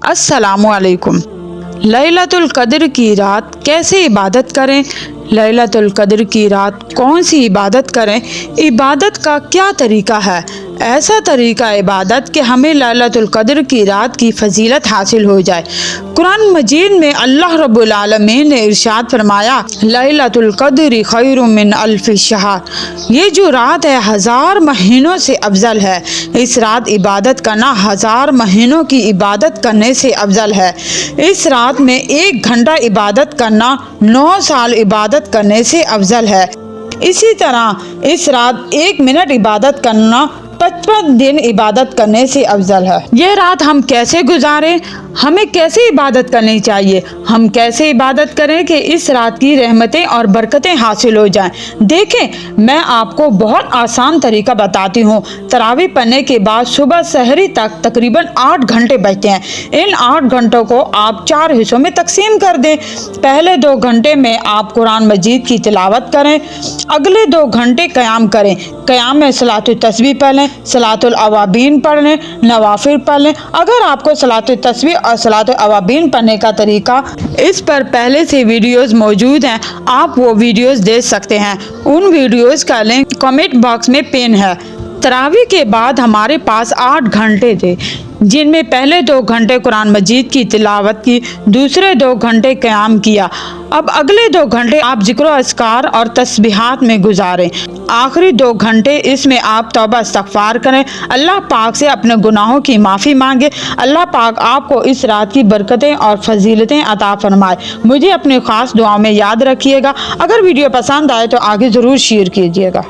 अस्सलामुअलैकुम। लैलतुल कद्र की रात कैसे इबादत करें? लैलतुल कद्र की रात कौन सी इबादत करें? इबादत का क्या तरीका है? ऐसा तरीका इबादत कि हमें लैलतुल कद्र की रात की फजीलत हासिल हो जाए। कुरान मजीद में अल्लाह रब्बुल आलमीन ने इरशाद फरमाया, लैलतुल कद्र खैरुम मिन अल्फि शहर। ये जो रात है 1000 महीनों से अफजल है। इस रात इबादत करना 1000 महीनों की इबादत करने से अफजल है। इस रात में 1 घंटा इबादत करना 9 साल इबादत करने से अफजल है। इसी तरह इस रात 1 मिनट इबादत करना 55 दिन इबादत करने से अफजल है। यह रात हम कैसे गुजारें? हमें कैसे इबादत करनी चाहिए? हम कैसे इबादत करें कि इस रात की रहमतें और बरकतें हासिल हो जाएं? देखें, मैं आपको बहुत आसान तरीका बताती हूँ। तरावी पढ़ने के बाद सुबह सहरी तक तकरीबन 8 घंटे बचते हैं। इन 8 घंटों को आप 4 हिस्सों में तकसीम कर दें। पहले 2 घंटे में आप कुरान मजीद की तिलावत करें। अगले 2 घंटे क़याम करें। क़याम में सलातुत तस्बीह पढ़ लें, सलातुल अवाबीन पढ़ लें, नवाफिल पढ़ लें। अगर आपको सलातुत तस्बीह और सलातुल अवाबीन पढ़ने का तरीका इस पर पहले से वीडियोस मौजूद हैं, आप वो वीडियोस देख सकते हैं। उन वीडियोस का लिंक कमेंट बॉक्स में पिन है। तरावी के बाद हमारे पास 8 घंटे थे, जिनमें पहले 2 घंटे कुरान मजीद की तिलावत की, दूसरे 2 घंटे क़याम किया। अब अगले 2 घंटे आप ज़िक्र अस्कार और तस्बीहात में गुजारें। आखिरी 2 घंटे इसमें आप तौबा इस्तग़फ़ार करें, अल्लाह पाक से अपने गुनाहों की माफ़ी मांगे। अल्लाह पाक आपको इस रात की बरकतें और फजीलतें अता फरमाए। मुझे अपनी ख़ास दुआओं में याद रखिएगा। अगर वीडियो पसंद आए तो आगे ज़रूर शेयर कीजिएगा।